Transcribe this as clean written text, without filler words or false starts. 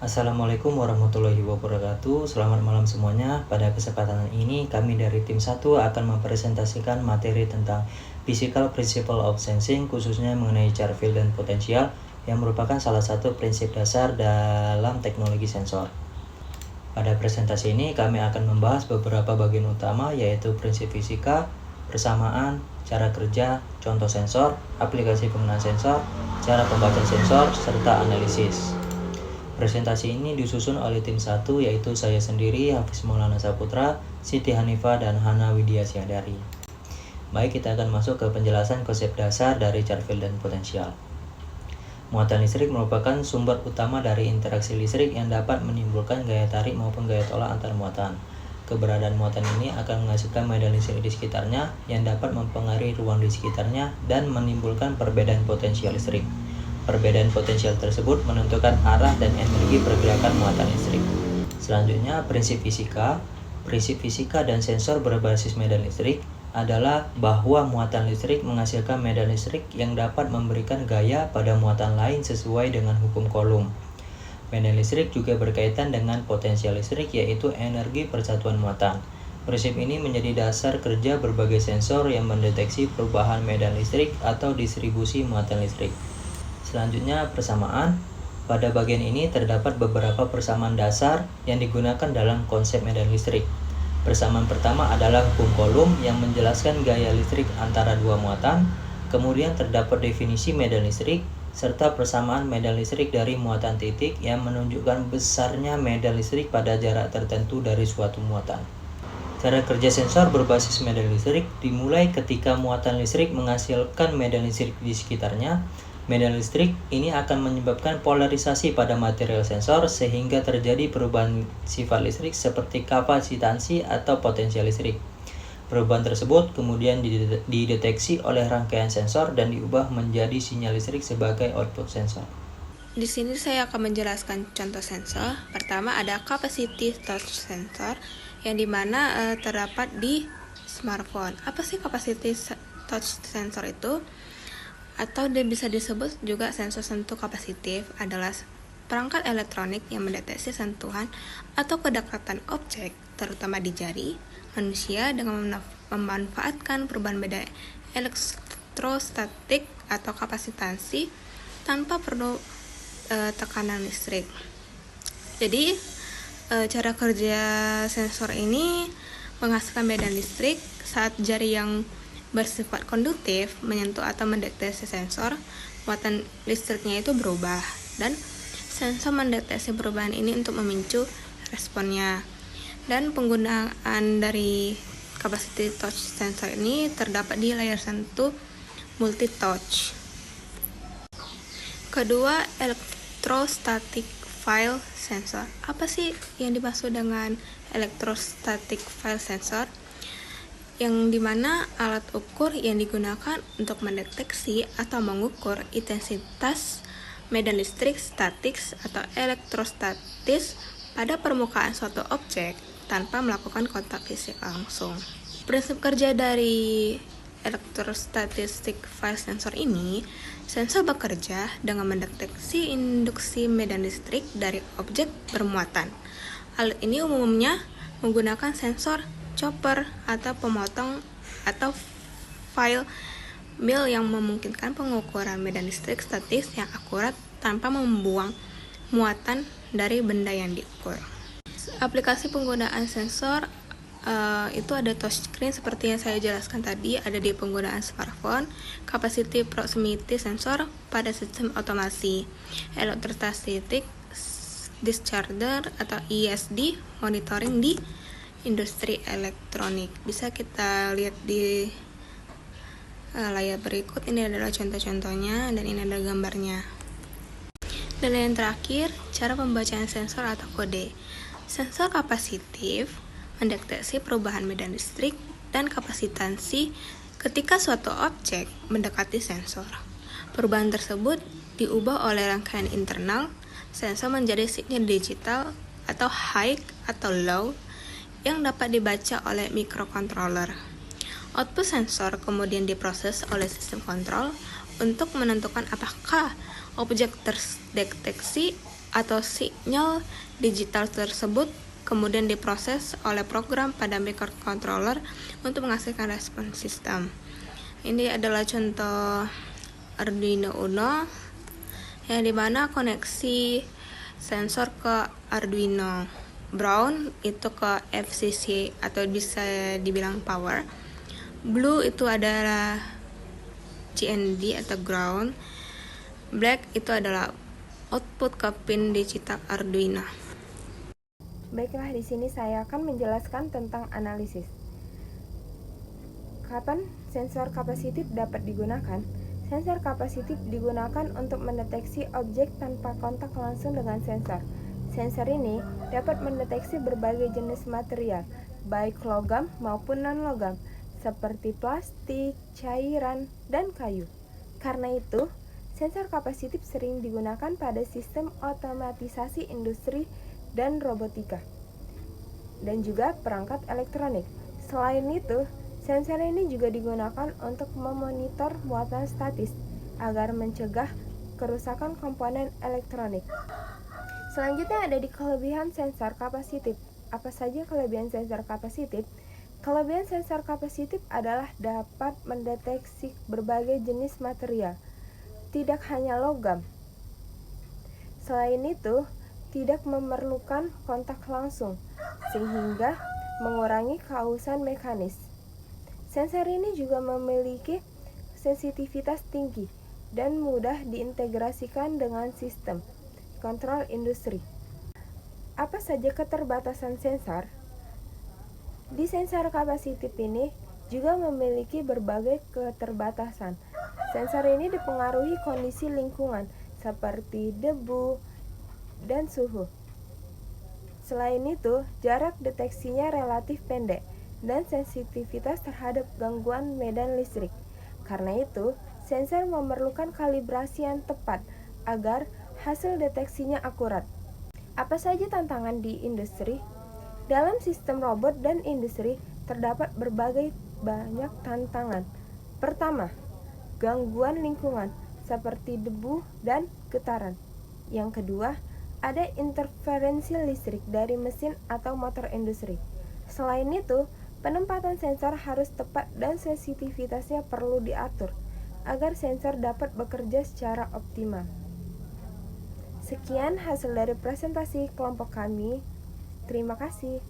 Assalamualaikum warahmatullahi wabarakatuh. Selamat malam semuanya. Pada kesempatan ini kami dari tim 1 akan mempresentasikan materi tentang Physical Principle of Sensing, khususnya mengenai charge field dan potensial, yang merupakan salah satu prinsip dasar dalam teknologi sensor. Pada presentasi ini kami akan membahas beberapa bagian utama, yaitu prinsip fisika, persamaan, cara kerja, contoh sensor, aplikasi penggunaan sensor, cara pembacaan sensor, serta analisis. Presentasi ini disusun oleh tim 1, yaitu saya sendiri, Hafiz Maulana Saputra, Siti Hanifah, dan Hana Widya Syahdaari. Baik, kita akan masuk ke penjelasan konsep dasar dari charge field dan potensial. Muatan listrik merupakan sumber utama dari interaksi listrik yang dapat menimbulkan gaya tarik maupun gaya tolak antar muatan. Keberadaan muatan ini akan menghasilkan medan listrik di sekitarnya yang dapat mempengaruhi ruang di sekitarnya dan menimbulkan perbedaan potensial listrik. Perbedaan potensial tersebut menentukan arah dan energi pergerakan muatan listrik. Selanjutnya, prinsip fisika. Prinsip fisika dan sensor berbasis medan listrik adalah bahwa muatan listrik menghasilkan medan listrik yang dapat memberikan gaya pada muatan lain sesuai dengan hukum Coulomb. Medan listrik juga berkaitan dengan potensial listrik, yaitu energi persatuan muatan. Prinsip ini menjadi dasar kerja berbagai sensor yang mendeteksi perubahan medan listrik atau distribusi muatan listrik. Selanjutnya, persamaan. Pada bagian ini terdapat beberapa persamaan dasar yang digunakan dalam konsep medan listrik. Persamaan pertama adalah hukum Coulomb yang menjelaskan gaya listrik antara dua muatan. Kemudian terdapat definisi medan listrik, serta persamaan medan listrik dari muatan titik yang menunjukkan besarnya medan listrik pada jarak tertentu dari suatu muatan. Cara kerja sensor berbasis medan listrik dimulai ketika muatan listrik menghasilkan medan listrik di sekitarnya. Medan listrik ini akan menyebabkan polarisasi pada material sensor sehingga terjadi perubahan sifat listrik seperti kapasitansi atau potensial listrik. Perubahan tersebut kemudian dideteksi oleh rangkaian sensor dan diubah menjadi sinyal listrik sebagai output sensor. Di sini saya akan menjelaskan contoh sensor. Pertama ada capacitive touch sensor yang dimana terdapat di smartphone. Apa sih capacitive touch sensor itu? Atau bisa disebut juga sensor sentuh kapasitif adalah perangkat elektronik yang mendeteksi sentuhan atau kedekatan objek, terutama di jari manusia, dengan memanfaatkan perubahan beda elektrostatik atau kapasitansi tanpa perlu tekanan listrik. Jadi cara kerja sensor ini menghasilkan medan listrik saat jari yang bersifat konduktif menyentuh atau mendeteksi sensor, muatan listriknya itu berubah dan sensor mendeteksi perubahan ini untuk memicu responnya. Dan penggunaan dari capacitive touch sensor ini terdapat di layar sentuh multi touch. Kedua, electrostatic field sensor. Apa sih yang dimaksud dengan electrostatic field sensor? Yang dimana alat ukur yang digunakan untuk mendeteksi atau mengukur intensitas medan listrik statik atau elektrostatis pada permukaan suatu objek tanpa melakukan kontak fisik langsung. Prinsip kerja dari electrostatic field sensor ini, sensor bekerja dengan mendeteksi induksi medan listrik dari objek bermuatan. Alat ini umumnya menggunakan sensor chopper atau pemotong atau file mill yang memungkinkan pengukuran medan listrik statis yang akurat tanpa membuang muatan dari benda yang diukur. Aplikasi penggunaan sensor itu ada touchscreen seperti yang saya jelaskan tadi, ada di penggunaan smartphone, capacitive proximity sensor pada sistem otomasi, electrostatic discharger atau ESD monitoring di industri elektronik. Bisa kita lihat di layar berikut. Ini adalah contoh-contohnya dan ini adalah gambarnya. Dan yang terakhir, cara pembacaan sensor atau kode. Sensor kapasitif mendeteksi perubahan medan listrik dan kapasitansi ketika suatu objek mendekati sensor. Perubahan tersebut diubah oleh rangkaian internal sensor menjadi sinyal digital atau high atau low yang dapat dibaca oleh microcontroller. Output sensor kemudian diproses oleh sistem kontrol untuk menentukan apakah objek terdeteksi atau sinyal digital tersebut kemudian diproses oleh program pada microcontroller untuk menghasilkan respon sistem. Ini adalah contoh Arduino Uno yang dimana koneksi sensor ke Arduino. Brown itu ke FCC atau bisa dibilang power. Blue itu adalah GND atau ground. Black itu adalah output ke pin digital Arduino. Baiklah, di sini saya akan menjelaskan tentang analisis. Kapan sensor kapasitif dapat digunakan? Sensor kapasitif digunakan untuk mendeteksi objek tanpa kontak langsung dengan sensor. Sensor ini dapat mendeteksi berbagai jenis material, baik logam maupun non-logam, seperti plastik, cairan, dan kayu. Karena itu, sensor kapasitif sering digunakan pada sistem otomatisasi industri dan robotika, dan juga perangkat elektronik. Selain itu, sensor ini juga digunakan untuk memonitor muatan statis agar mencegah kerusakan komponen elektronik. Selanjutnya ada di kelebihan sensor kapasitif. Apa saja kelebihan sensor kapasitif? Kelebihan sensor kapasitif adalah dapat mendeteksi berbagai jenis material, tidak hanya logam. Selain itu, tidak memerlukan kontak langsung, sehingga mengurangi keausan mekanis. Sensor ini juga memiliki sensitivitas tinggi dan mudah diintegrasikan dengan sistem kontrol industri. Apa saja keterbatasan sensor? Di sensor kapasitif ini juga memiliki berbagai keterbatasan. Sensor ini dipengaruhi kondisi lingkungan seperti debu dan suhu. Selain itu, jarak deteksinya relatif pendek dan sensitivitas terhadap gangguan medan listrik. Karena itu, sensor memerlukan kalibrasi yang tepat agar hasil deteksinya akurat. Apa saja tantangan di industri? Dalam sistem robot dan industri terdapat banyak tantangan. Pertama, gangguan lingkungan seperti debu dan getaran. Yang kedua, ada interferensi listrik dari mesin atau motor industri. Selain itu, penempatan sensor harus tepat dan sensitivitasnya perlu diatur agar sensor dapat bekerja secara optimal. Sekian hasil dari presentasi kelompok kami. Terima kasih.